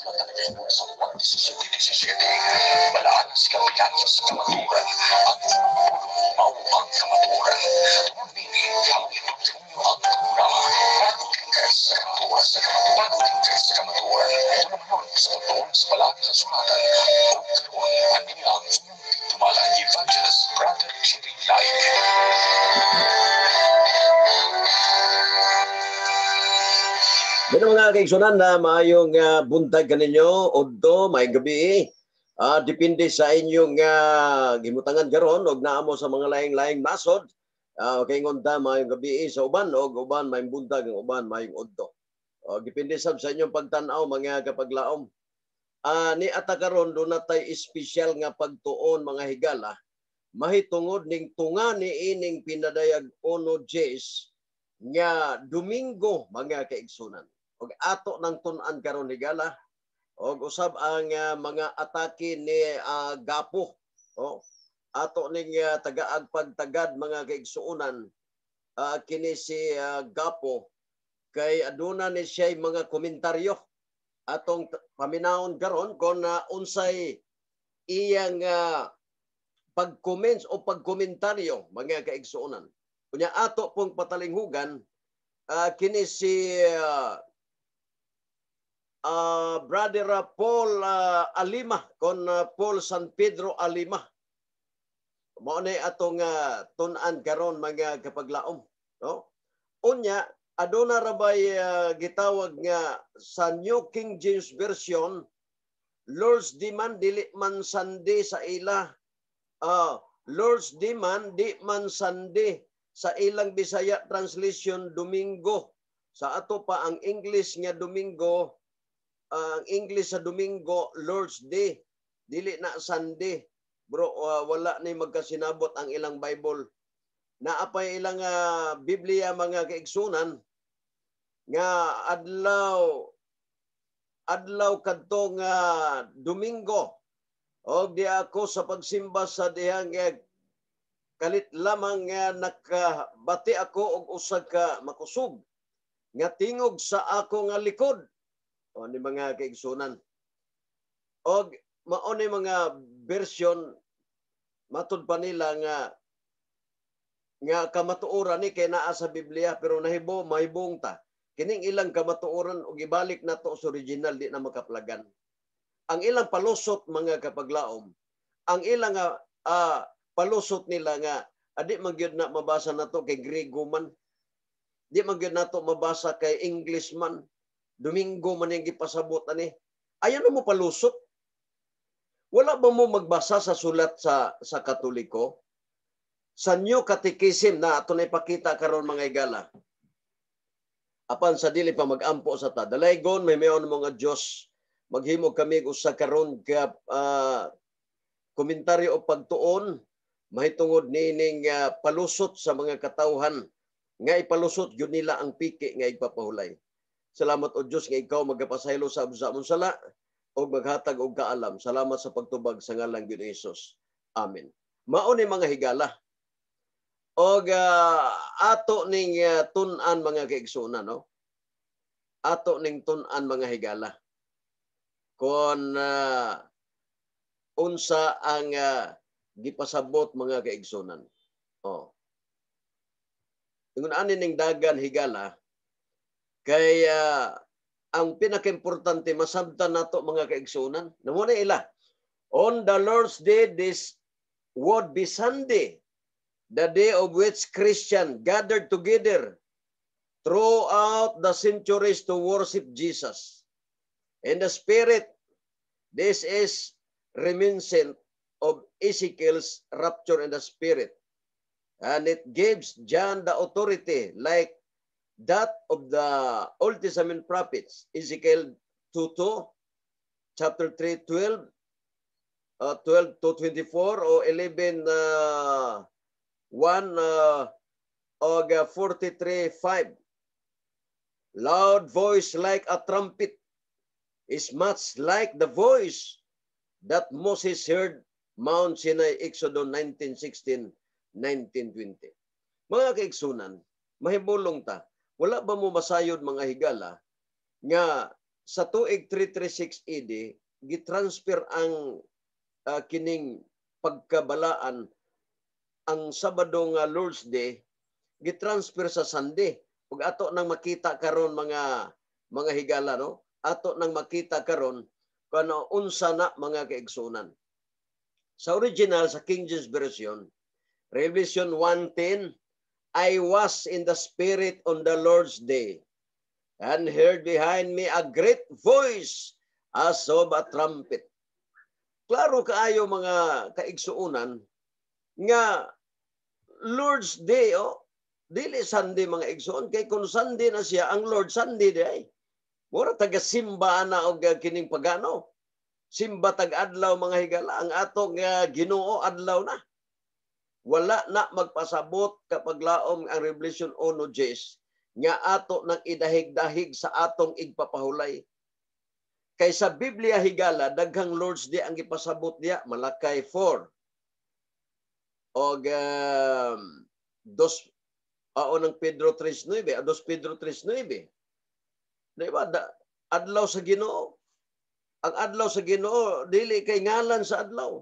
sa 17-17, balaan si Kapitan sa kamaturan, ang pulong mao ang kamaturan. Tungod nini, ang itong ang programa, bagong interes sa kamaturan, bagong interes sa kamaturan, ito naman sa pagtuon sa palagi sa sulatan, o karoon, ang inyong tumalang Evangelist Brother Jerry Light. Dito mga kaigsunan na maayong buntag kaninyo, Oddo, may gabi. Depende sa inyong gimutangan karon og naamo sa mga laing-laing masod. Kay ngonta maayong gabi sa uban og uban may buntag ang uban maayong Oddo. Depende sab sa inyong pagtan-aw mga kapaglaom. Ni ata karon do natay espesyal nga pagtuon mga higala. Mahitungod ning tunga ni ining pinadayag Ono Jays nga Domingo mga kaigsunan. Og ato nang tun-an karon higala og usab ang mga atake ni Gapo. Ato ning tagaag pagtagad mga kaigsuonan kini si Gapo kay aduna ni siya mga komentaryo atong paminawon karon kon unsay iyang pag-comments o pagkomentaryo mga kaigsuonan. Kunya ato pong patalinghugan kini si Brother Paul Alima kon Paul San Pedro Alima. Mao ni atong tun-an karon mga kapaglaom, no? Unya aduna ra bay gitawag nga sa New King James Version, Lord's Demand dili man Sunday sa ila. Lord's Demand di man Sunday sa ilang Bisaya translation Domingo. Sa ato pa ang English nga Domingo, ang English sa Domingo, Lord's Day. Dili na Sunday. Bro, wala ni magkasinabot ang ilang Bible. Naapay ilang Biblia mga kaigsunan nga adlaw kadtong Domingo. Og di ako sa pagsimba sa dihang kalit lamang nga nakabati ako og usa ka makusog nga tingog sa ako nga likod. Ni mga kaigsunan. Og mao ni mga version matud pa nila nga kamatuoran ni kay naa sa Biblia pero mahibong ta. Kining ilang kamatuoran og ibalik nato sa original di na makaplagan. Ang ilang palusot mga kapaglaom, ang ilang palusot nila nga adi man gyud na mabasa nato kay Griego man. Di man gyud nato mabasa kay English man. Domingo man yung gipasabot ani. Ayan mo palusot. Wala ba mo magbasa sa sulat sa Katoliko? Sa New Catechism na ato na ipakita karon mga higala. Apan sa dili pa magampo sa ta. Dalaygon may mayon mga Dios. Maghimo kami usa karon ka komentaryo o pagtuon mahitungod nining palusot sa mga katawhan nga ipalusot gyud nila ang piki nga igpapahulay. Salamat o Diyos nga ikaw magapasaylo sa among sala o maghatag og kaalam. Salamat sa pagtubag sa ngalan ni Jesus. Amen. Mao ni mga higala. Og ato ning tun-an mga kaigsunan, no? Ato ning tun-an mga higala. Kon unsa ang gipasabot mga kaigsunan. Ingon ani ning dagan higala kay ang pinakaimportante masabtan nato mga kaigsunan namo na ila. On the Lord's Day, this would be Sunday, the day of which Christians gathered together throughout the centuries to worship Jesus. In the Spirit, this is reminiscent of Ezekiel's rapture in the Spirit. And it gives John the authority like that of the Old Testament prophets. Ezekiel 2:2, chapter 3, 12 to 24, o 11, 1, o 43:5. Loud voice like a trumpet is much like the voice that Moses heard Mount Sinai, Exodus 19:16, 19:20. Mga kaigsunan, mahibulong ta. Wala ba mo masayod mga higala nga sa tuig 336 AD gitransfer ang kining pagkabalaan ang Sabado nga Lord's Day gitransfer sa Sunday. Ug ato nang makita karon mga higala, no? Ato nang makita karon kano unsa na mga kaigsunan. Sa original sa King James Version, Revelation 1:10, I was in the Spirit on the Lord's day, and heard behind me a great voice as of a trumpet. Klaro kaayo mga kaigsuunan nga Lord's Day, dili Sunday mga igsuon, kay kung Sunday na siya, ang Lord Sunday day. Mura taga-simba na og kining pagano. Simba tag-adlaw mga higala, ang atong Ginoo adlaw na. Wala na magpasabot kapag laom ang Revelation 1:10 nga ato nang idahig-dahig sa atong igpapahulay. Kay sa Biblia higala, daghang Lord's Day ang ipasabot niya, Malakay 4. Og ng Pedro 3:9, 2 Pedro 3:9. Diba? Adlaw sa Ginoo. Ang adlaw sa Ginoo dili kay ngalan sa adlaw,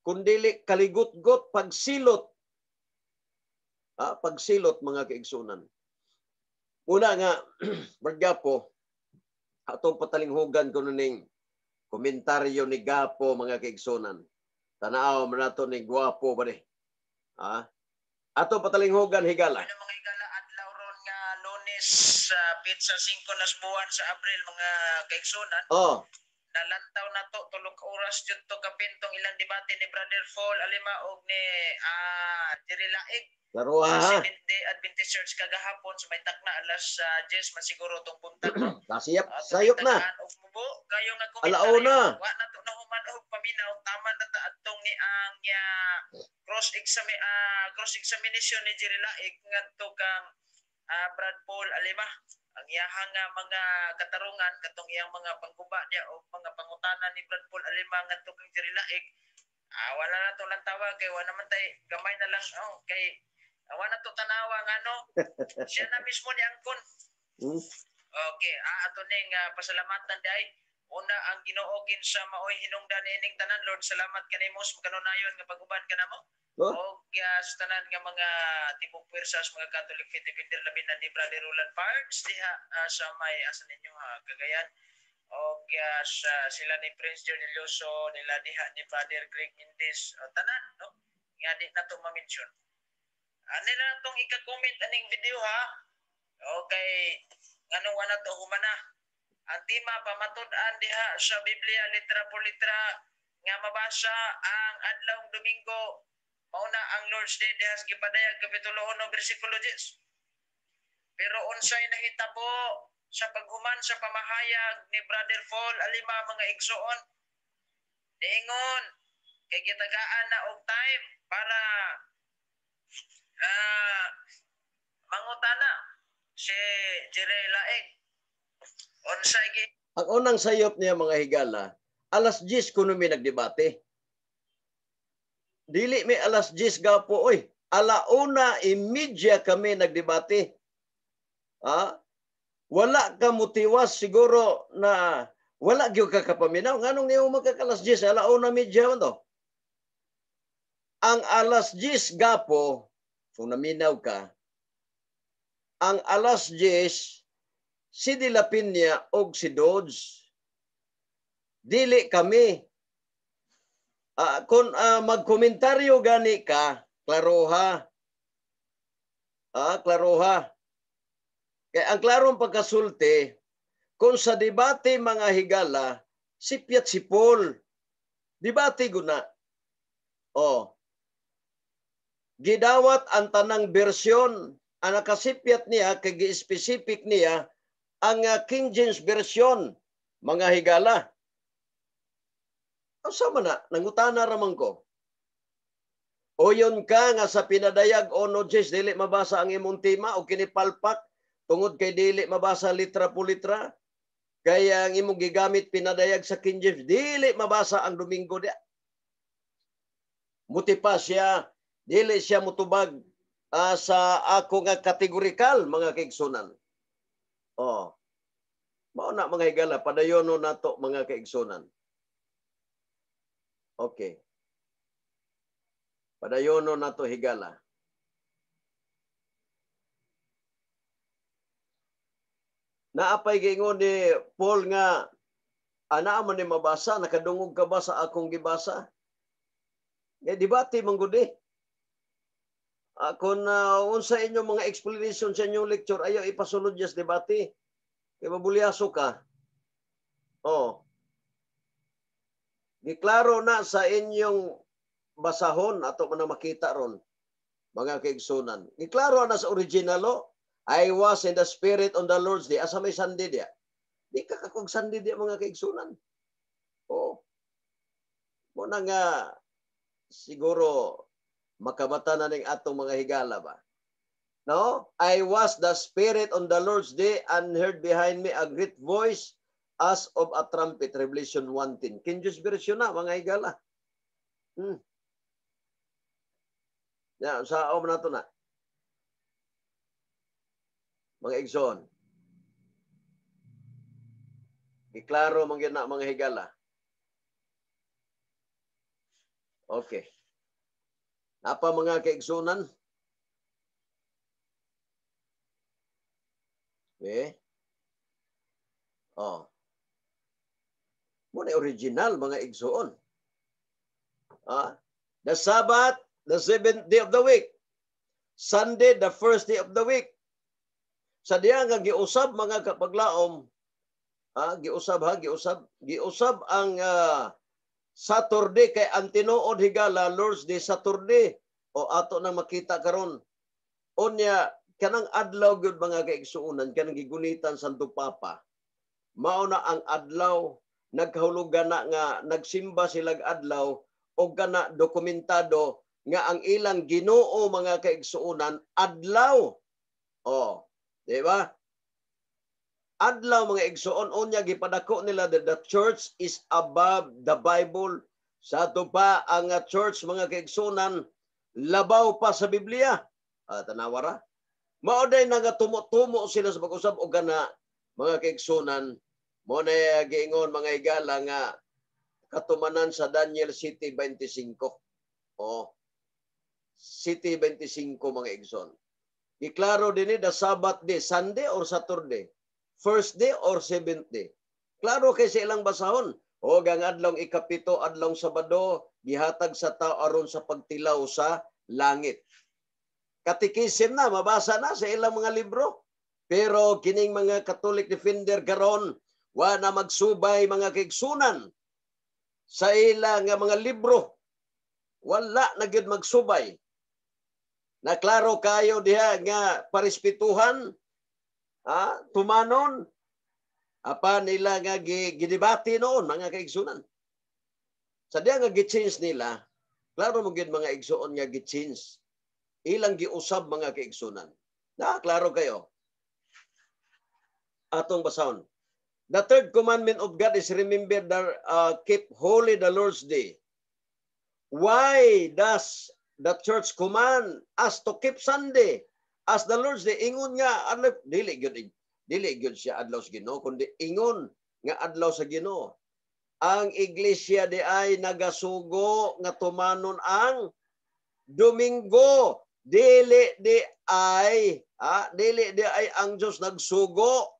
kundi kaligot-got, pagsilot. Pagsilot mga kaigsunan. Una nga, Gapo, atong patalinghugan ko ning komentaryo ni Gapo mga kaigsunan. Tanaw man nato ni Guwapo ba ni? Atong patalinghugan higala. Mga higala adlaw ron nga Lunes pizza 5 nas buwan sa Abril mga kaigsunan. Nalantaw na to 3 oras jud to kapintong ilang debate ni Brother Paul Alima og ni Jerry Laig. Laro Seventh-day Adventist Church kagahapon sa may takna alas 10 man siguro tong buntag. Sayop na. Og mubo kayo nga alauna. Wa na to na human og paminaw tama na ta adtong ni ang cross examination ni Jerry Laig ngadto kang Brad Paul Alima. Ang iyahang mga katarungan katong iyang mga pangguba niya o mga pangutanan ni Brad Paul Alima ngadto kang Jerry Laig. Wala na to lang tawa kay wala man tay gamay na lang kay wala to tanawa nga no. Siya na mismo ni angkon. Okay, ato ning pasalamatan day. Una ang Ginoo kinsa maoy hinungdan ining tanan. Lord, salamat kanimo sa kanunayon nga pag-uban kanamo. Og sa tanan nga mga tibok pwersas mga Catholic Faith Defender labi na ni Brother Roland Parks diha sa may asa ninyo Cagayan. Og sila ni Prince Jornelioso, nila diha ni Brother Greg Mendes, tanan no. Nga di na to ma-mention. Nila tong ika-comment aning video Okay, nganong wala to humana. Ang tema pamatud-an diha sa Biblia litra por litra nga mabasa ang adlawng Domingo mauna ang Lord's Day diha sa gipadayag kapitulo 1 bersikulo 10. Pero unsay nahitabo sa paghuman sa pamahayag ni Brother Paul Alima mga igsoon? Niingon kay gitagaan na og time para mangutana si Jerry Laig. Ang unang sayop niya mga higala, alas 10 kuno mi nagdebate. Dili mi alas 10 Gapo, oy. Alauna imedya kami nagdebate. Wala ka motiwas siguro na wala gyud ka kapaminaw. Nganong niyo magkakalas 10 alauna medya man to? Ang alas 10 Gapo, kung naminaw ka, ang alas 10 si Dilapinya og si Dodge. Dili kami. Kung magkomentaryo gani ka, klaroha. Klaroha. Kaya ang klarong pagkasulti, kung sa debate mga higala, sipyat si Paul. Debate guna. Gidawat ang tanang bersyon, ang nakasipyat niya, kay specific niya, ang King James Version, mga higala. Sama na, nangutana raman ko. O yun ka nga sa pinadayag o nojes, dili mabasa ang imong tema o kinipalpak, tungod kay dili mabasa litra po litra, kaya ang imong gigamit pinadayag sa King James, dili mabasa ang Domingo dia. Muti pa siya, dili siya mutubag sa ako nga kategorikal mga kaigsunan. Mao na mga higala, padayono nato mga kaigsunan. Okay. Padayono nato higala. Naapay giingon ni Paul nga ana man ni mabasa, nakadungog ka ba sa akong gibasa? Debate man gud eh. Kung unsa inyong mga explanation sa inyong lecture, ayaw ipasulod just debate. Kaya mabulyaso ka. Oh. Giklaro na sa inyong basahon ato man makita ron mga kaigsunan. Giklaro na sa original I was in the spirit on the Lord's day. Asa may Sunday dia? Di ka kakog Sunday dia mga kaigsunan. Oh. Muna nga siguro makabata na ning atong mga higala ba? No? I was the spirit on the Lord's day and heard behind me a great voice as of a trumpet. Revelation 1:10. King James Version na, mga higala. Yan, sa na to na. Mga igsoon. Iklaro na mga higala. Okay. Napa mga kaigsunan? Okay. Oh. Muna original mga igsoon. The Sabbath, the 7th day of the week. Sunday, the first day of the week. Sa diya nga giusab mga kapaglaom, giusab ang Saturday kay ang tinuod higala Lord's Day Saturday o ato na makita karon. Unya kanang adlaw gyud mga kaigsuonan kanang gigunitan Santo Papa. Mao na ang adlaw nagkahulugan na nga nagsimba silag adlaw o kana dokumentado nga ang ilang Ginoo mga kaigsuonan adlaw. Oh, di ba? Adlaw mga igsoon unya gipadako nila that the church is above the Bible. Sa ato pa ang church mga kaigsunan labaw pa sa Biblia. Tanawara. Mao day nagatumo-tumo sila sa pag-usab og kana mga kaigsunan. Mo na giingon mga higala nga katumanan sa Daniel City 25. Oh. City 25 mga igsoon. Iklaro din the Sabbath day, Sunday or Saturday? First day or 7th day? Klaro kay sa ilang basahon. O ang adlong ikapito, adlong Sabado, gihatag sa tao aron sa pagtilaw sa langit. Katikisim na, mabasa na sa ilang mga libro. Pero kining mga Catholic defender karon wa na magsubay mga kaigsunan sa ilang mga libro. Wala na gyud magsubay. Na klaro kayo diha nga parespetuhan, tumanon, apa nila nga gidebate noon mga kaigsunan. Sa diya nga gi-change nila, klaro mo gyud mga igsuon nga gi-change. Ilang giusab mga kaigsunan. Klaro kayo. Atong basahon. The third commandment of God is remember keep holy the Lord's day. Why does the church command us to keep Sunday as the Lord's day? Ingon nga dili gyud siya adlaw sa Ginoo kundi ingon nga adlaw sa Ginoo. Ang iglesia di ay nagasugo nga tumanon ang Domingo. Dili di ay ang Dios nagsugo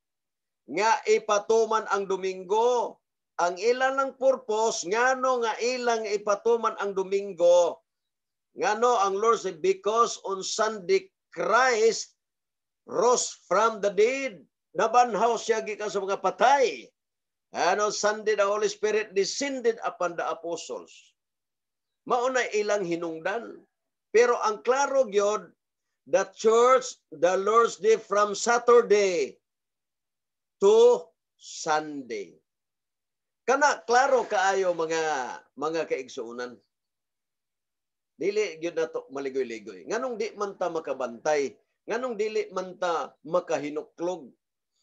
nga ipatuman ang Domingo. Ang ilang ng purpose ngano nga ilang ipatuman ang Domingo. Ngano ang Lord said, because on Sunday Christ rose from the dead. Nabanhaw siya gikan sa mga patay. And on Sunday the Holy Spirit descended upon the apostles. Mauna ilang hinungdan. Pero ang klaro gyud, the church, the Lord's Day from Saturday to Sunday. Kana klaro kaayo mga kaigsuonan. Dili gyud nato maligoy-ligoy. Nganong di man ta makabantay, nganong dili man ta makahinuklog.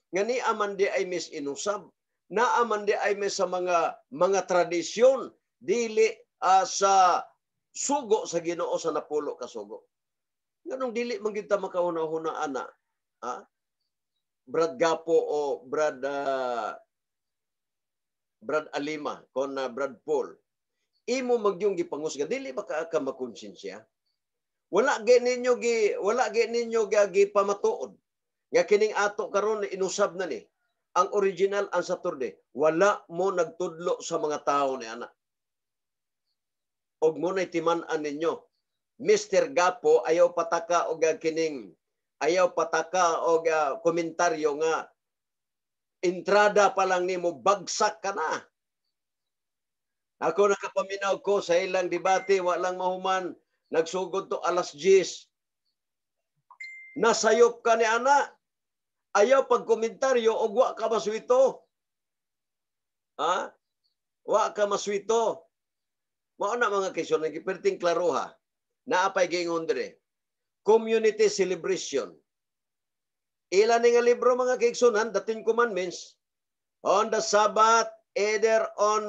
Ngani aman di ay misinusab, na aman di ay mis sa mga tradisyon, dili sa sugo sa Ginoo sa napulo ka sugo. Nganong dili man gyud ta makahuna-huna ana. Brad Gapo o Brad Alima kon Brad Paul, imo magyong gipangusga dili ba ka makonsensya? Wala gi ninyo gi pamatuod nga kining ato karon inusab na ni ang original ang Saturday, wala mo nagtudlo sa mga tao ni ana. Og mo na timan-an ninyo, Mr. Gapo ayaw pataka og kining komentaryo nga entrada pa lang nimo bagsak ka na. Ako nakapaminaw ko sa ilang debate, walang mahuman, nagsugod to alas 10. Nasayop ka ni ana. Ayaw pagkomentaryo o wa ka maswito. Ha? Wa ka maswito. Mao na mga kaisyon, nagiperting klaro ha. Naapay gingon dire. Community celebration. Ilan nga libro mga kaigsunan, the 10 Commandments, on the Sabbath, either on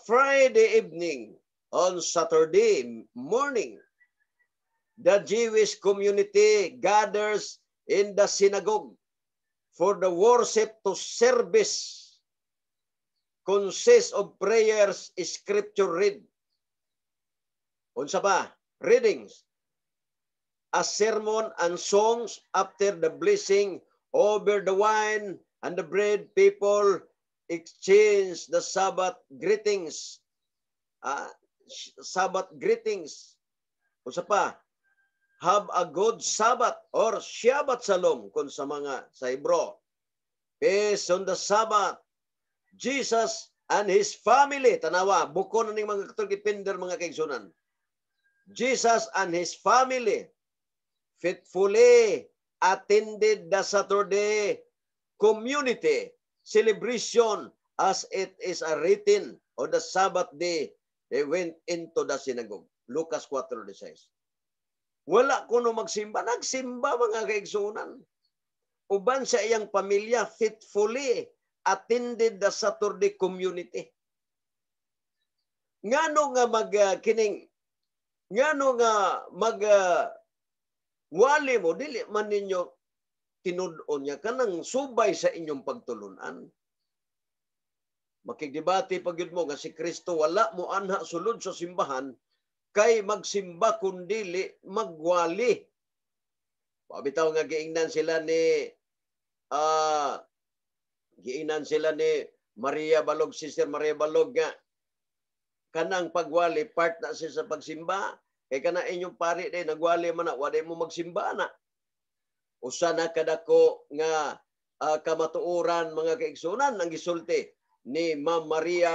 Friday evening, on Saturday morning, the Jewish community gathers in the synagogue for the worship to service consists of prayers, scripture read. Unsa ba? Readings. A sermon and songs after the blessing over the wine and the bread. People exchange the Sabbath greetings. Sabbath greetings. Unsa pa? Have a good Sabbath or Shabbat Shalom kung sa mga sa Hebro. Peace on the Sabbath. Jesus and his family. Tanawa, buko na ning mga katulgipinder mga kaigsunan. Jesus and his family faithfully attended the Saturday community celebration as it is a written on the Sabbath day. They went into the synagogue. Lucas 4:16. Wala kuno magsimba. Nagsimba mga kaigsunan. Uban sa iyang pamilya, faithfully attended the Saturday community. Ngano nga wali mo, dili man ninyo tinudon niya kanang subay sa inyong pagtulunan. Makigdebate pagyud mo nga si Kristo wala mo anha sulod sa simbahan kay magsimba kundili magwali. Pabitaw nga giingnan sila ni Maria Balog, Sister Maria Balog nga kanang pagwali part na siya sa pagsimba. Kay kana inyong pari day nagwali man na wala mo magsimba na. Usa na kadako nga kamatuoran mga kaigsunan ang gisulti ni Ma'am Maria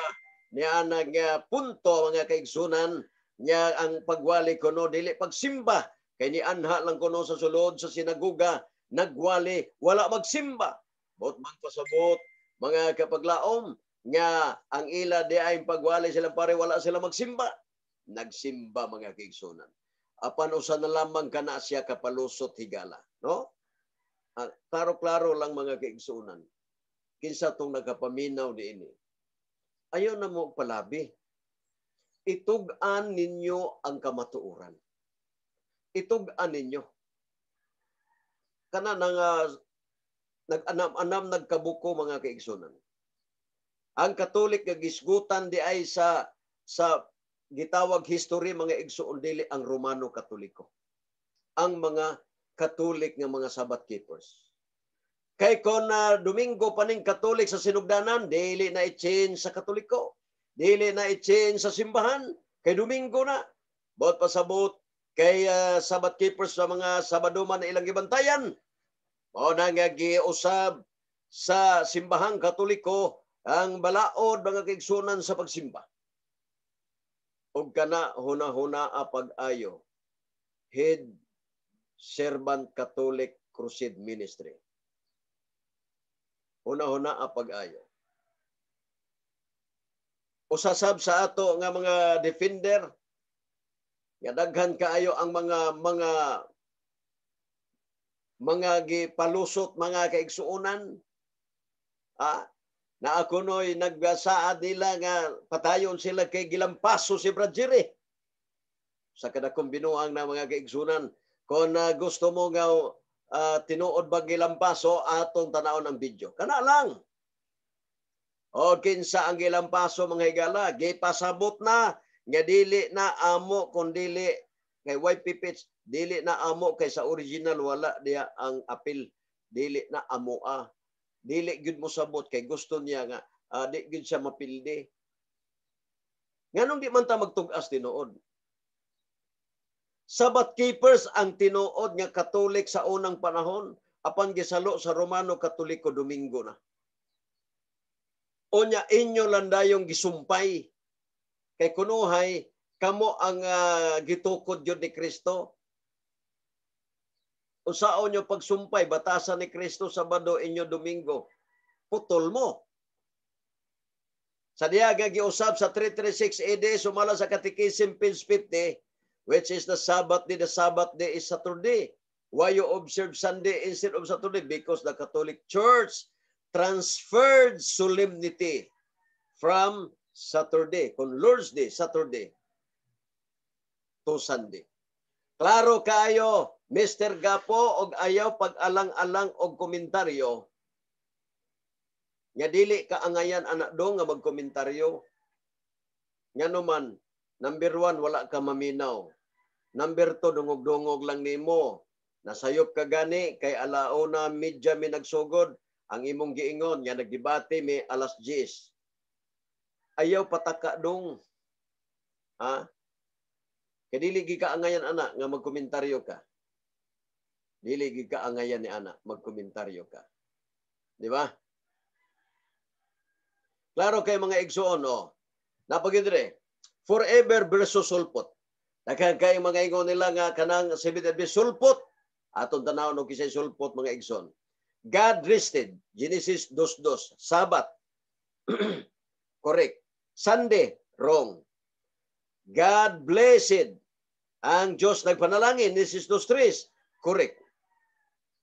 ni ana nga punto mga kaigsunan nya ang pagwali kuno dili pagsimba kay ni anha lang kuno sa sulod sa sinagoga nagwali wala magsimba. Bot magpasabot mga kapaglaom nga ang ila di ay pagwali sila pare wala sila magsimba. Nagsimba mga kaigsunan. Apan usa na lamang kana siya kapalusot higala, no? Klaro-klaro lang mga kaigsunan. Kinsa tong nagapaminaw diini. Ayo na mo palabi. Itug-an ninyo ang kamatuoran. Itug-an ninyo. Kana nag-anam-anam nagkabuko mga kaigsunan. Ang Katolik nga gisgutan di ay sa gitawag history mga igsuon dili ang Romano Katoliko. Ang mga Katolik nga mga Sabbath keepers. Kay kon Domingo paning Katolik sa sinugdanan, dili na i-change sa Katoliko. Dili na i-change sa simbahan. Kay Domingo na. Bawat pasabot kay Sabbath keepers sa mga Sabado man na ilang gibantayan. Mao na nga giusab sa simbahang Katoliko ang balaod mga kaigsunan sa pagsimba. Og kana huna-huna pag-ayo. Head Servant Catholic Crusade Ministry. Huna-huna pag-ayo. Usasab sa ato nga mga defender nga daghan kaayo ang mga gipalusot mga kaigsuonan. Na ako no'y nagsaad nila nga patayon sila kay gilampaso si Brad Jerry. Sa kadakong binuang na mga kaigsunan, kung gusto mo nga tinuod ba gilampaso atong tanawon ang video. Kana lang. O kinsa ang gilampaso mga higala, gipasabot na nga dili na amo kun dili kay YP Pitch, dili na amo kay sa original wala diya ang apil, dili na amo dili gyud mo sabot kay gusto niya nga di gyud siya mapildi. Nganong di man ta magtug-as tinuod? Sabbath keepers ang tinuod nga Katolik sa unang panahon apan gisalo sa Romano Katoliko Domingo na. Unya inyo landayong gisumpay kay kunuhay kamo ang gitukod yun ni Kristo. Usaon nyo pagsumpay, batasan ni Kristo Sabado inyo Domingo, putol mo. Sa diya giusab sa 336 AD, sumala sa Catechism page 50, which is the Sabbath day is Saturday. Why you observe Sunday instead of Saturday? Because the Catholic Church transferred solemnity from Saturday, kung Lord's Day, Saturday, to Sunday. Klaro kayo, Mr. Gapo, og ayaw pag-alang-alang og komentaryo. Nga dili ka angayan anak do nga magkomentaryo. Nga naman, number 1, wala ka maminaw. Number 2, dungog-dungog lang nimo. Nasayop ka gani, kay alauna medya mi nagsugod, ang imong giingon, nga nagdebate mi alas 10. Ayaw pataka dong. Ha? Kaya dili ka angayan anak nga magkomentaryo ka. Dili ka angayan ni anak magkomentaryo ka. Di ba? Klaro kay mga igsoon, napagindre, forever versus sulpot. Daghang kay mga ingon nila nga kanang Seventh Day sulpot. Atong tanawon og kisay sulpot mga igsoon. God rested, Genesis 2:2. Sabbath, correct. Sunday, wrong. God blessed. Ang Diyos nagpanalangin, Genesis 2:3. Correct.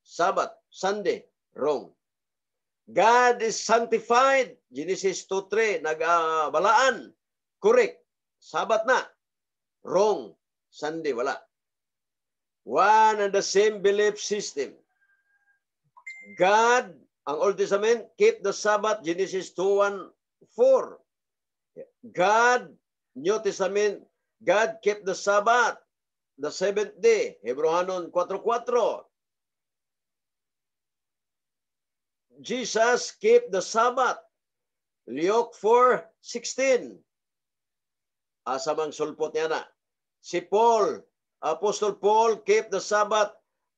Sabbath, Sunday, wrong. God is sanctified, Genesis 2:3. Nagbalaan, correct. Sabbath na, wrong. Sunday, wala. One and the same belief system. God, ang Old Testament, keep the Sabbath, Genesis 2:1-4. God, New Testament, God kept the Sabbath, the seventh day. Hebrehanon 4:4. Jesus kept the Sabbath. Luke 4:16. Asa mang sulpot niya na. Si Paul, Apostle Paul kept the Sabbath,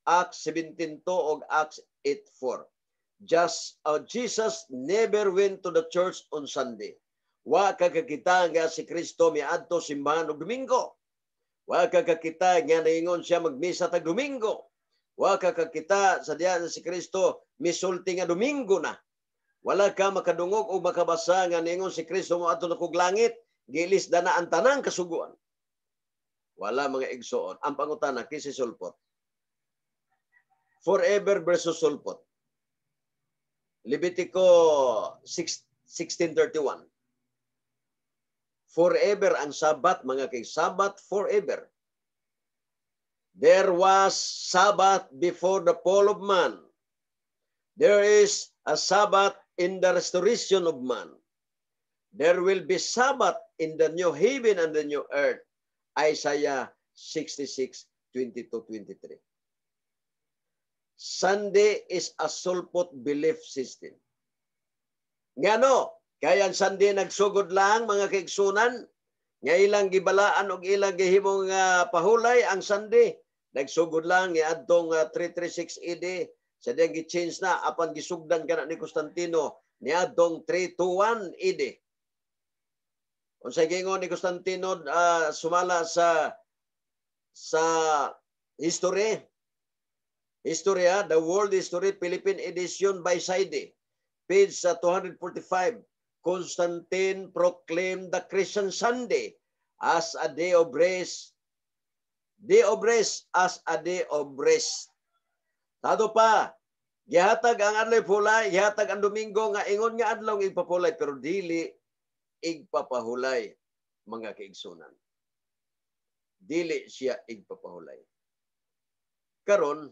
Acts 17:2 og Acts 8:4. Jesus never went to the church on Sunday. Wa kakakita nga si Kristo miadto simbahan og Domingo. Wa kakakita nga naingon siya magmisa tag Domingo. Wa kakakita sa diya si Kristo misulti nga Domingo na. Wala ka makadungog o makabasa nga naingon si Kristo moadto na kog langit, gilis na ang tanang kasuguan. Wala mga igsoon. Ang pangutana kisi sulpot. Forever versus sulpot. Levitico 16:31. Forever ang Sabbath, mga kay Sabbath forever. There was Sabbath before the fall of man. There is a Sabbath in the restoration of man. There will be Sabbath in the new heaven and the new earth. Isaiah 66:22-23. Sunday is a sulpot belief system. Ngano? Kaya ang Sunday nagsugod lang mga kaigsunan, nga ilang gibalaan og ilang gihimong pahulay ang Sunday. Nagsugod lang ni adtong 336 AD. Sa diyang gi-change na apan gisugdan kana ni Constantino ni adtong 321 AD. Unsay gingon ni Constantino sumala sa history. Historia, The World History, Philippine Edition by Saide. Page 245. Constantine proclaimed the Christian Sunday as a day of rest. Day of rest as a day of rest. Tado pa, gihatag ang adlaw pulay, gihatag ang Domingo nga ingon nga adlaw igpapulay pero dili igpapahulay mga kaigsunan. Dili siya igpapahulay. Karon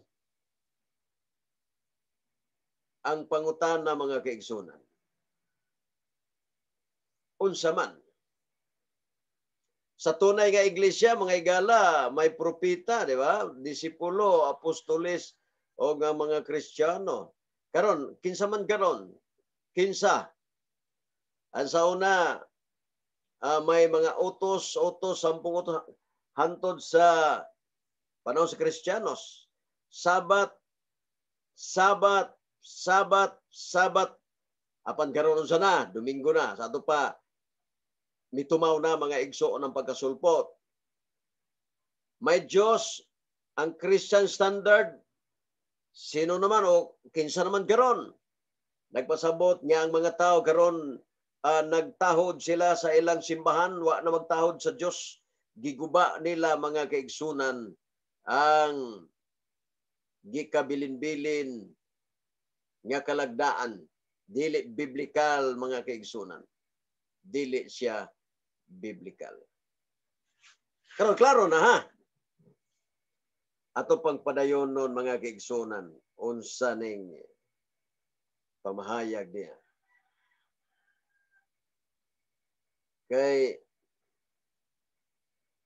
ang pangutana mga kaigsunan. Unsa man. Sa tunay nga iglesia, mga igala, may propita, di ba? Disipulo, apostoles, o nga mga Kristiyano. Karon, kinsa man karon? Kinsa? Ang sa una, may mga utos, sampung utos, hantod sa panahon sa Kristiyanos. Sabat, apan karon sa na, Domingo na, sa ato pa, mitumaw na mga igsoon ng pagkasulpot. May Diyos, ang Christian standard, sino naman o kinsa naman karon? Nagpasabot nga ang mga tao karon nagtahod sila sa ilang simbahan, wa na magtahod sa Diyos. Giguba nila mga kaigsunan ang gikabilin-bilin nga kalagdaan. Dili biblikal mga kaigsunan. Dili siya biblikal. Klaro na ha. Ato pang padayon nun mga kaigsunan, unsa ning pamahayag niya. Kay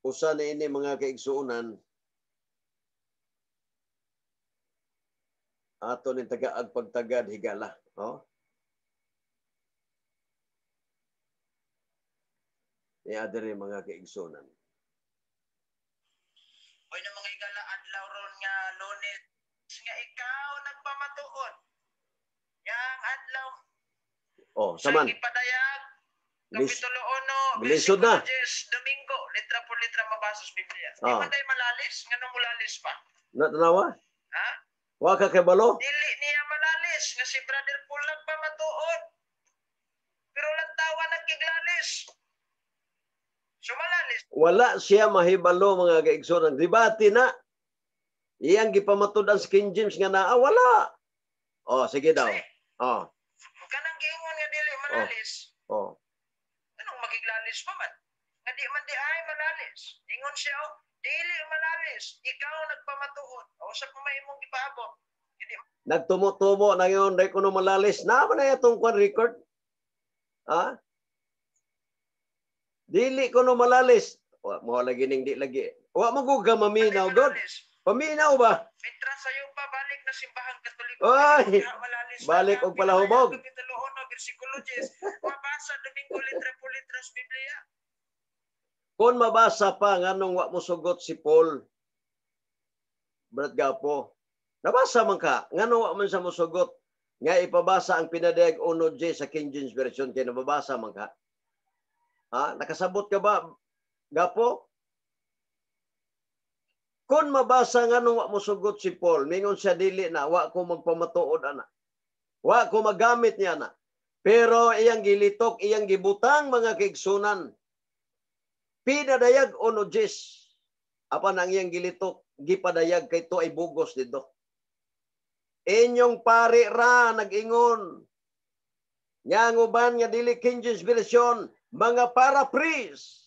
usa na ini mga kaigsunan, ato ni tagaag pagtagad higala. Oh? Niya diri mga kaigsunan. Oy na mga igala adlaw ron nga Lunes nga ikaw nagpamatuod. Yang adlaw Oh, saman. Sa ipadayag Kapitulo 1, Lisod na. 10, Domingo, litra por litra mabasa sa Biblia. Di Oh. man tayo malalis? Nga nung mulalis pa? Natanawa? Ha? Wa ka kay balo? Dili niya malalis. Nga si Brother Paul nagpamatuod. Pero lang tawa nagkiglalis. So malalis. Wala siya mahibalo mga kaigsunan. Debate na. Iyang gipamatud ang King James nga naa, wala. Oh, sige daw. Oh. Kanang giingon nga dili malalis. Oh. Anong magiglalis pa man? Nga di man di ay malalis. Ingon siya, dili malalis. Ikaw nagpamatuod. O sa imong ipaabot. Hindi. Nagtumo-tumo na yun, dahil ko malalis. Naman na itong kwan record. Ha? Dili ko malalis. Mo lagi ning di lagi. Wa maguga maminaw god. Paminaw ba? Mitra sayo pa balik na simbahang Katoliko. Oy! Malalis Balik og palahubog. Kapitulo 1, versikulo 10. Mabasa Domingo litra por litra sa Biblia. Kung mabasa pa nganong wa mo sugot si Paul, Brad Gapo, nabasa man ka, nganong wa man sa mo sugot, nga ipabasa ang pinadayag 1J sa King James Version, kaya nababasa man ka. Ha? Nakasabot ka ba, Gapo? Kung mabasa nganong wa mo sugot si Paul, mingon siya dili na, wa ko magpamatuod ana. Wa ko magamit niya na. Pero iyang gilitok, iyang gibutang mga kaigsunan. Pinadayag 1J. Apan ang iyang gilitok, gipadayag kay to ay bugos dito. Inyong pari ra nag-ingon. Nga uban nga dili King James Version, mga paraphrase.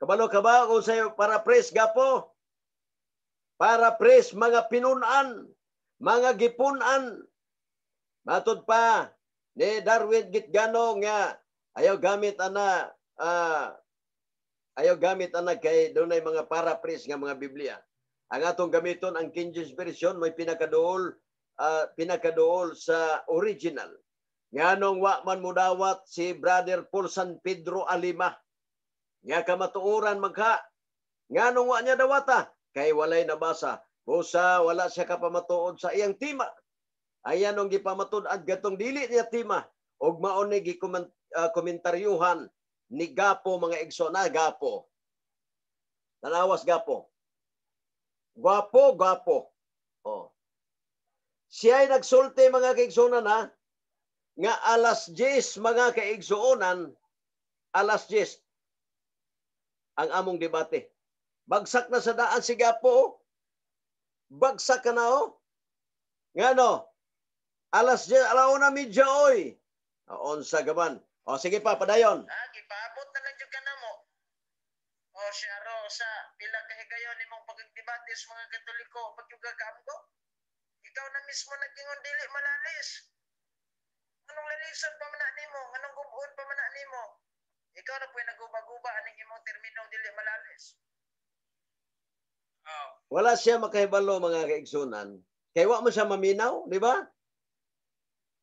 Kabalo ka ba kung sa'yo paraphrase, Gapo? Paraphrase, mga pinunan, mga gipunan. Matod pa, ni Darwin Gitgano nga, ayaw gamit ana kay doon ay mga paraphrase nga mga Biblia. Ang atong gamiton ang King James Version may pinakaduol sa original. Nganong wa man mudawat si Brother Paul San Pedro Alima. Nga kamatuoran magka. Nganong wa niya dawata kay walay nabasa. Busa wala siya kapamatuod sa iyang tima. Ayan ang gipamatud at gatong dili niya tima. Og maon ni komentaryuhan ni Gapo mga igso na Gapo. Tanawas Gapo. Gwapo. Oh. Siya ay nagsulti mga kaigsunan na nga alas 10 mga kaigsuonan, alas 10 ang among debate. Bagsak na sa daan si Gapo. Bagsak ka na Nga no? Alas 10, alauna medya oy. Onsa gaman. O sige pa, padayon. Gipaabot na lang dyan ka na mo. O siya ro sa pila kahigayon ni mong pagdebate sa mga Katoliko, pagyuga ka mo? Ikaw na mismo nagkingon dili malalis. Anong lalisan pa man nimo? Anong gubon pa man nimo? Ikaw na po'y naguba-guba aning imong termino dili malalis. Oh. Wala siya makahibalo mga kaigsunan. Kay wa mo siya maminaw, di ba?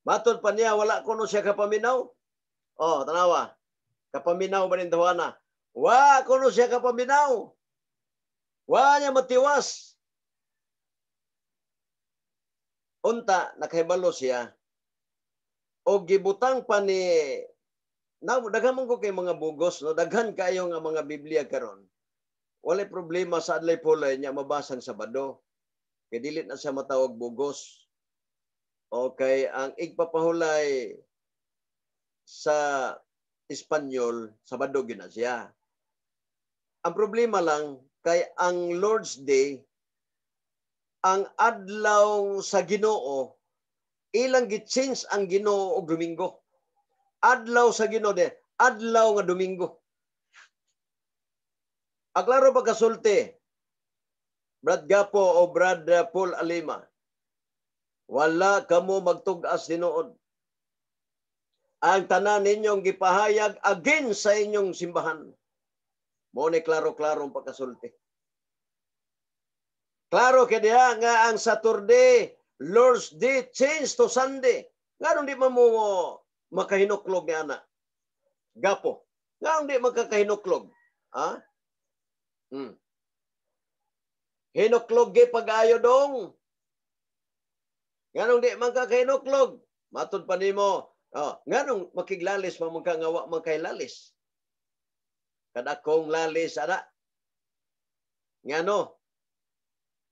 Matod pa niya, wala kuno siya kapaminaw. Oh, tanawa. Kapaminaw ba rin tawana? Wa kuno siya kapaminaw. Wa niya matiwas. Unta, nakahibalo siya. O gibutang pa ni daghan man ko kay mga bugos, no? Daghan kayo nga mga Biblia karon. Wala problema sa adlay pulay niya mabasang Sabado. Kay dili na siya matawag bugos. Okay, ang igpapahulay sa Espanyol, Sabado gyud na siya. Ang problema lang kay ang Lord's Day, ang adlaw sa Ginoo, ilang gi-change ang Ginoo og Domingo. Adlaw sa Ginoo de, adlaw nga Domingo. Aklaro pagkasulti, Brad Gapo o Brad Paul Alima, wala kamo magtugas tinuod. Ang tanan ninyong gipahayag against sa inyong simbahan. Mo ni klaro-klaro ang pagkasulti. Klaro kay diha nga ang Saturday, Lord's Day change to Sunday. Nga di man mo makahinuklog ni ana. Gapo. Nga di magkakahinuklog. Ha? Hinuklog gi pag-ayo dong. Nganong di man ka hinuklog? Matud pa nimo, nganong makiglalis pa man ka nga wa man kay lalis. Kadakong lalis ana. Ngano?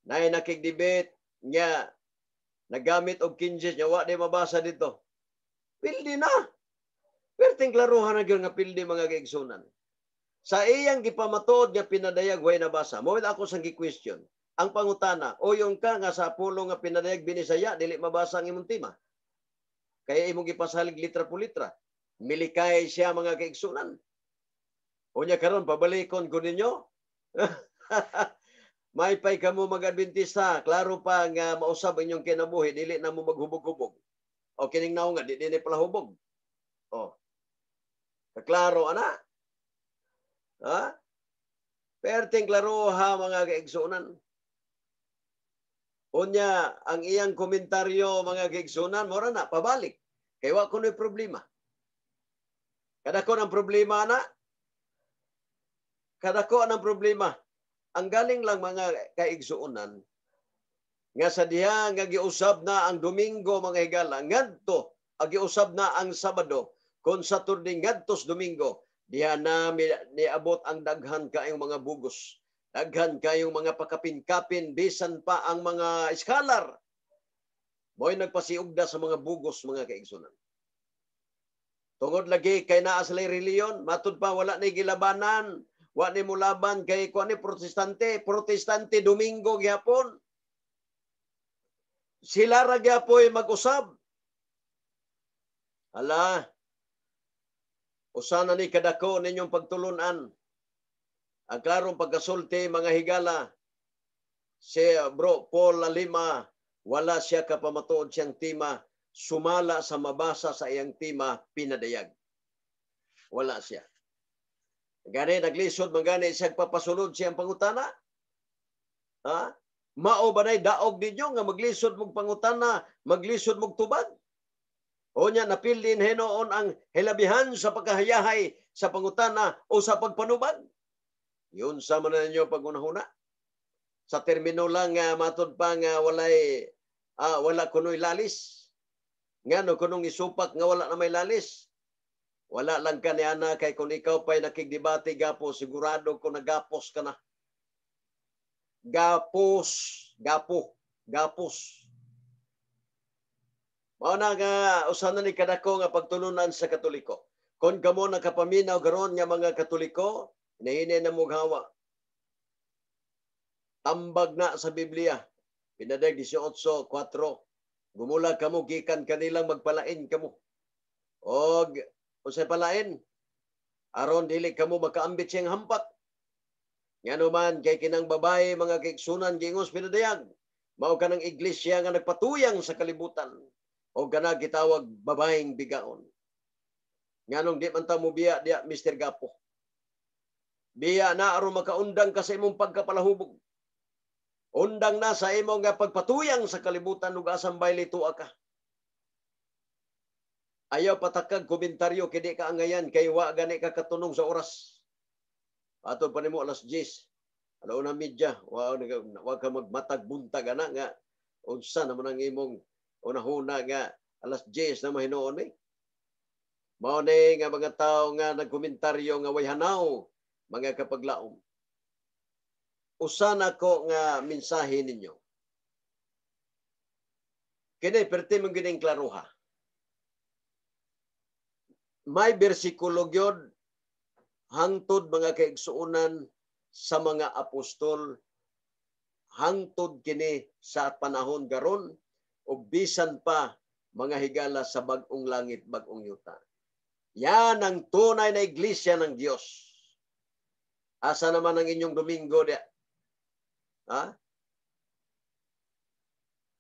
Nay nakigdebate nga nagamit og kinjes nya wa di mabasa dito. Pildi na. Perting klaruhan na gyud nga pildi mga kaigsunan. Sa iyang gipamatuod nga pinadayag way nabasa. Mawid ako sang gi-question. Ang pangutana, oyon ka nga sa pulo nga pinadayag binisaya dili mabasa ang imong tema. Kaya imong gipasalig litra po litra. Milikay siya mga kaigsunan. Unya karon pabalikon ko ninyo. May pay kamo mag-Adventista, klaro pa nga mausab inyong kinabuhi, dili na mo maghubog-hubog. O kining naw nga di dinhi pala hubog. O. Kaklaro ana. Ha? Perting klaro ha mga kaigsunan. Unya ang iyang komentaryo mga kaigsunan mora na pabalik. Kay wa kunoy problema. Kadako ang problema na. Kadako ang problema. Ang galing lang mga kaigsuunan nga sa diha nga giusab na ang Domingo mga higala ngadto ang giusab na ang Sabado kon Saturday ngadtos Domingo diha na niabot ang daghan kayong mga bugos, daghan kayong mga pakapin-kapin bisan pa ang mga iskalar mo'y nagpasiugda sa mga bugos mga kaigsunan. Tungod lagi kay naa sa reliyon, matud pa wala na gilabanan. Wa ni mo laban kay kuan ni Protestante Domingo gyapon. Sila ra gyapon mag-usab. Hala. Usana ni kadako ninyong pagtulunan. Ang klarong pagkasulti mga higala. Si Bro Paul Alima, wala siya kapamatuod siyang tema, sumala sa mabasa sa iyang tema pinadayag. Wala siya. Gani naglisod magani siya papasulod siyang pangutana. Ha? Mao ba nay daog ninyo nga maglisod mog pangutana, maglisod mog tubag? O nya napildin hinoon ang hilabihan sa pagkahayahay sa pangutana o sa pagpanubag? Yun sa man ninyo pagunahuna. Sa termino lang nga matud pa nga wala kunoy lalis. Ngano kunong isupak nga wala na may lalis. Wala lang ka ni ana kay kung ikaw pa'y nakigdebate gapos, sigurado ko nagapos ka na. Gapos. Mao na nga usahan ni kadako nga pagtulunan sa Katoliko. Kung kamo nakapaminaw garon nga mga Katoliko, hinahini na mong hawa. Tambag na sa Biblia. Pinadayag 18:4. Gumula kamo gikan kanilang magpalain kamo. Og unsay palain? Aron dili kamo makaambit siyang hampat. Ngano man kay kinang babae mga kaigsunan gingos pinadayag. Mao ka ng iglesia nga nagpatuyang sa kalibutan o kana gitawag babaeng bigaon. Nganong di man ta mo biya diya Mr. Gapo. Biya na aron makaundang ka sa imong pagkapalahubog. Undang na sa imong nga pagpatuyang sa kalibutan ug asang bayle tuwa ka. Ayaw patakag komentaryo kini ka angayan kay wa gani ka katunong sa oras. Ato pa nimo alas 10. Ano na media, wa ka magmatag buntag ana nga unsa naman ang imong unahuna nga alas 10 na mahinuon ni. Mao ni nga mga tawo nga nagkomentaryo nga way hanaw mga kapaglaom. Usa nako nga mensahe ninyo. Kini perti mong gining klaruha. May bersikulo gyud hangtod mga kaigsuonan sa mga apostol hangtod kini sa panahon garon o bisan pa mga higala sa bag-ong langit, bag-ong yuta. Yan ang tunay na iglesia ng Diyos. Asa naman ang inyong Domingo dia? Ha?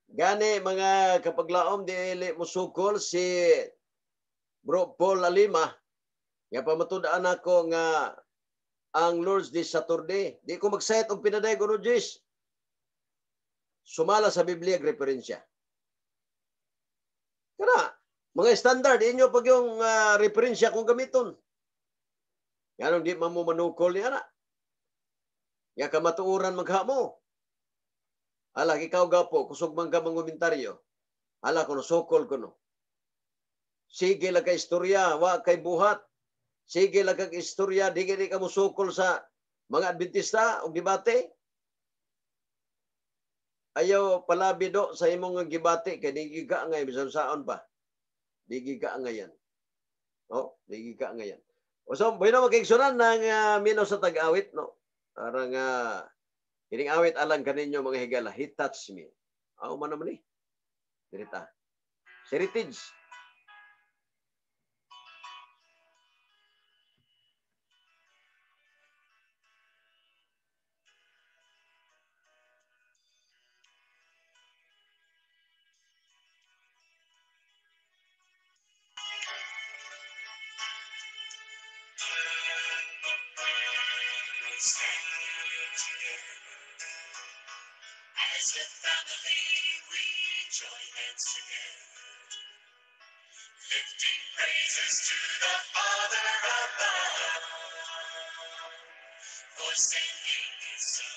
Gani mga kapaglaom dili musukol si Bro Paul Alima nga pamatud-an ako nga ang Lord's Day Saturday. Di ko mag-set og pinaday ko no Jis. Sumala sa Biblia referensya. Kana, mga standard, inyo pag yung referensya kung gamiton. Yan di mo manukol niya na. Nga kamatuuran maghamo. Ala, ikaw gapo, kusog man ka mga komentaryo. Ala, kuno sukol kuno. Sige lang ka istorya, wa kay buhat. Sige lang kag istorya, di ka musukol sa mga Adventista o gibate. Ayaw palabido sa imong gibate kay di giga ngay bisan saon pa. Di giga ngayan. No, di giga ngayan. O so, bayno magigsunan ng minaw sa tag-awit no. Para nga kining awit alang kaninyo mga higala, He touched me. Aw man naman ni. Dirita. Heritage. As a family, we join hands together, lifting praises to the Father above, for sending His Son.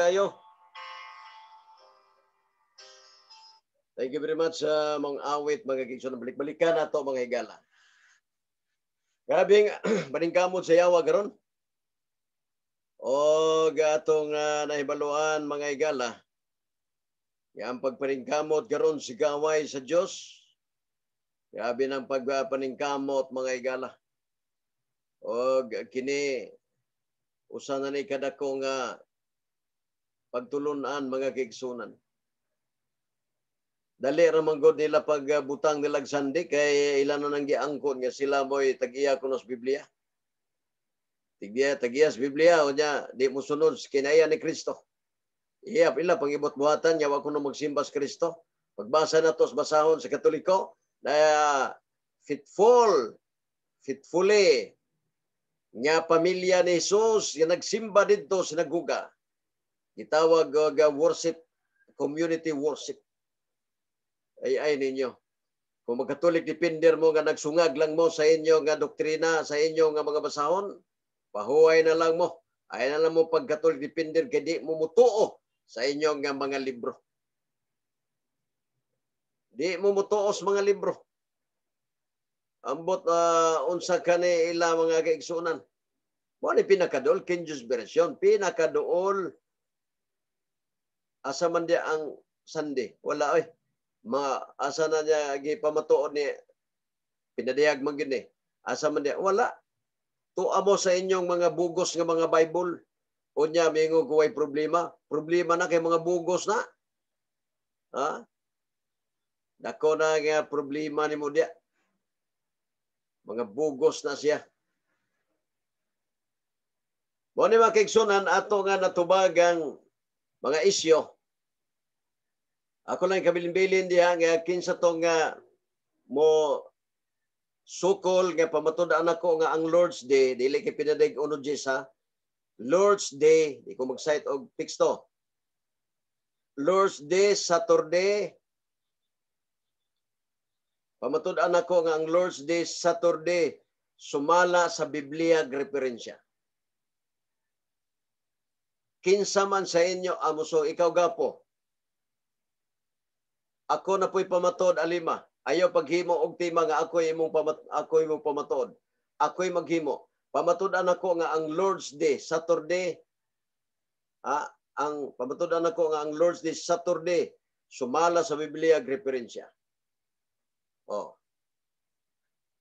kayo. Thank you very much sa mga awit, mga kigsunan. Balik-balikan ato mga higala. Grabing paningkamot sa yawa garon. O gatong nahibaluan mga higala. Yang pagpaningkamot garon si gaway sa Dios. Grabe ng pagpaningkamot mga higala. O kini usa na ni kadako nga pagtulunan mga kigsunan. Dali ra man gud nila pagbutang nila sandi kay ilan na nang giangkon nga sila mo'y tag-iya kunos Biblia. Tag-iya sa Biblia unya di mo sunod kinaya ni Kristo. Iya pila pangibot buhatan nya wa kuno magsimba sa Kristo. Pagbasa nato sa basahon sa Katoliko na fitfully nga pamilya ni Jesus nga nagsimba didto sa sinagoga. Gitawag og worship, community worship. Ay ninyo. Kung magkatolik depender mo nga nagsungag lang mo sa inyo nga doktrina, sa inyo nga mga basahon, pahuway na lang mo. Ay na lang mo pagkatolik depender kay di mo mutuo sa inyo nga mga libro. Di mo mutuo sa mga libro. Ambot unsa kani ila mga kaigsunan. Mo ni pinakaduol King James version, pinakaduol asa man dia ang Sunday. Wala oy. Asa na niya gipamatuod ni pinadayag man gini. Asa man dia wala. Tuwa mo sa inyong mga bugos nga mga Bible. Unya mingo kuway problema. Problema na kay mga bugos na. Ha? Dako na nga problema ni mo dia. Mga bugos na siya. Mo ni makigsunan ato nga natubagang mga isyo. Ako lang kabilin-bilin diha nga kinsa to nga mo sukol nga pamatud-an ako nga ang Lord's Day dili kay pinadig uno sa Lord's Day, di ko mag-cite og teksto. Lord's Day, Saturday. Pamatud-an ako nga ang Lord's Day, Saturday sumala sa Biblia referensya. Kinsa man sa inyo amuso ikaw gapo. Ako na po'y pamatod alima. Ayaw paghimo og tema nga ako'y imong pamatod. Ako'y maghimo. Pamatudan ako nga ang Lord's Day, Saturday. Ang pamatudan ako nga ang Lord's Day, Saturday sumala sa Biblia referensya. Oh.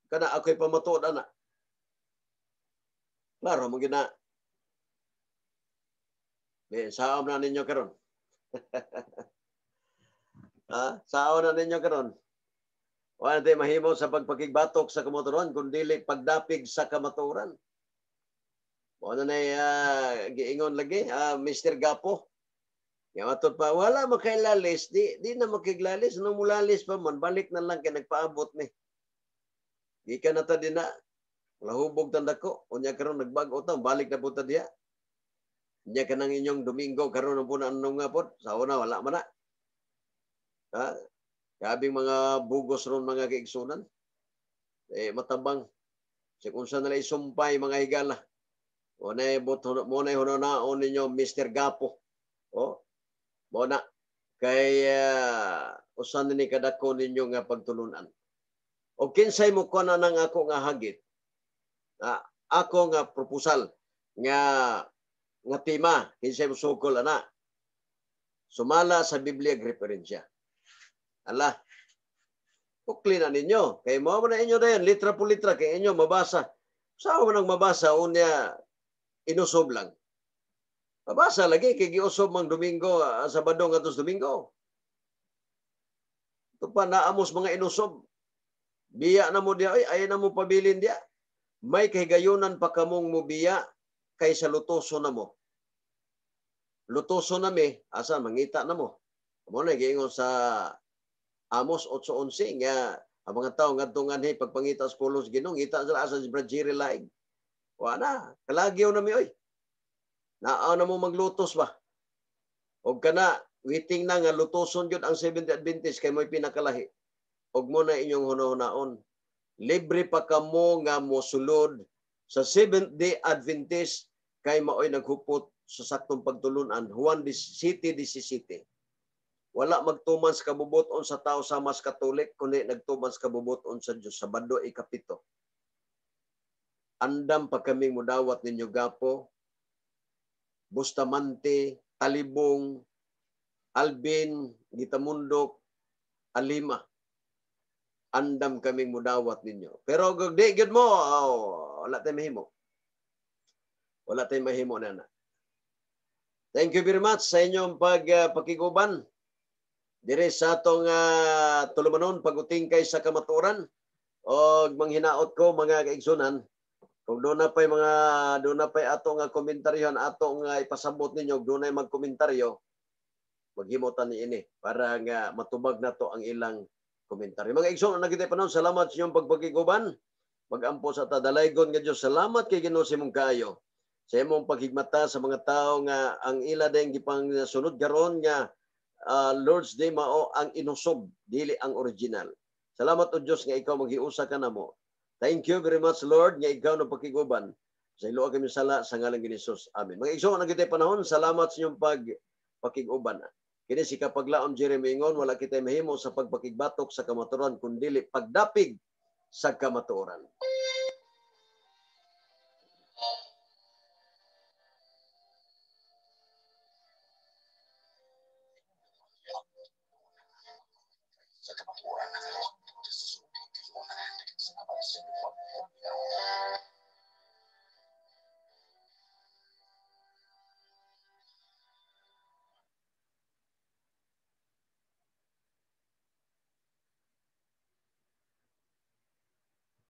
Kana ako'y pamatod ana. Klaro mo gina. Saam na ninyo karon. Sao na ninyo karon. Wala tayo mahimo sa pagpakigbatok sa kamaturan, kundi pagdapig sa kamaturan. Wala na giingon lagi, Mr. Gapo. Nga matod pa, wala makailalis, di na makiglalis. Nung mulalis pa man, balik na lang kay nagpaabot ni. Di ka na ta din na. Lahubog tanda ko. Unya karon nagbago ta, balik na po ta diya. Unya ka nang inyong Domingo, karon na po na anong nga po. Sa una, wala man na. Kabing mga bugos ron mga kaigsunan. Matabang. Sa kung saan nila isumpay mga higala. Muna hunaon ninyo Mr. Gapo. Muna. Kay usan ni kadako ninyo nga pagtulunan. O kinsay mo ko na nang ako nga hagit. Ako nga proposal. Nga tema. Kinsay mo sukol ana. Sumala sa Biblia referensya. Ala, ukli na ninyo. Kaya mo na inyo na yan, litra po litra, kaya inyo mabasa. Saan mo nang mabasa, unya inusob lang. Mabasa lagi, kaya giusob mang Domingo, Sabado nga tos Domingo. Ito pa, naamos mga inusob. Biya na mo diya, ay na mo pabilin diya. May kahigayunan pa kamong mo biya, kaysa lutoso na mo. Lutoso na mi, asa, mangita na mo. Mo na, giingon sa Amos 8:11 nga ang mga tao ngadto nganhi pagpangita sa pulos Ginoo ngita sila asa si Brajiri laig. Wa na, kalagyaw na mi oy. Naa na mo maglutos ba? Og kana waiting na nga lutoson gyud ang Seventh-day Adventist kay mo'y pinakalahi. Og mo na inyong hunahon. Libre pa kamo nga mosulod sa Seventh-day Adventist kay maoy naghupot sa saktong pagtulunan. Juan 7:17. Wala magtuman sa kabubuton sa tao sa mas Katolik, kundi nagtuman sa kabubuton sa Dios. Sabado 7. Andam pa kaming mudawat ninyo gapo, Bustamante, Talibong, Alvin, Gitamundok, Alima. Andam kaming mudawat ninyo. Pero di gyud mo, wala tayong mahimo. Wala tayong mahimo na. Thank you very much sa inyong pakiguban. Dire sa atong tulumanon pagutingkay sa kamatuoran o manghinaot ko mga kaigsunan. Kung doon na pa'y atong komentaryon, atong ipasabot ninyo, doon na magkomentaryo, maghimutan ni ini para nga matubag na to ang ilang komentaryo. Mga igsoon, nakita pa noon, salamat sa inyong pagpakiguban. Mag-ampo sa tadalaygon nga Diyos. Salamat kay Ginoo sa imong kaayo. Sa imong paghigmata sa mga tao nga ang ila dayang gipang sunod garon nga Lord's Day mao ang inusob, dili ang original. Salamat o Diyos nga ikaw maghiusa ka namo. Thank you very much, Lord, nga ikaw ng pakiguban. Sa ilo kami sala sa ngalan ni Jesus. Amen. Mga igsoon, nakita panahon, salamat sa inyong pakiguban. Kini si kapaglaom Jeremy ingon, wala kita mahimo sa pagpakigbatok sa kamatuoran kundi pagdapig sa kamatuoran. Sa kamatuoran.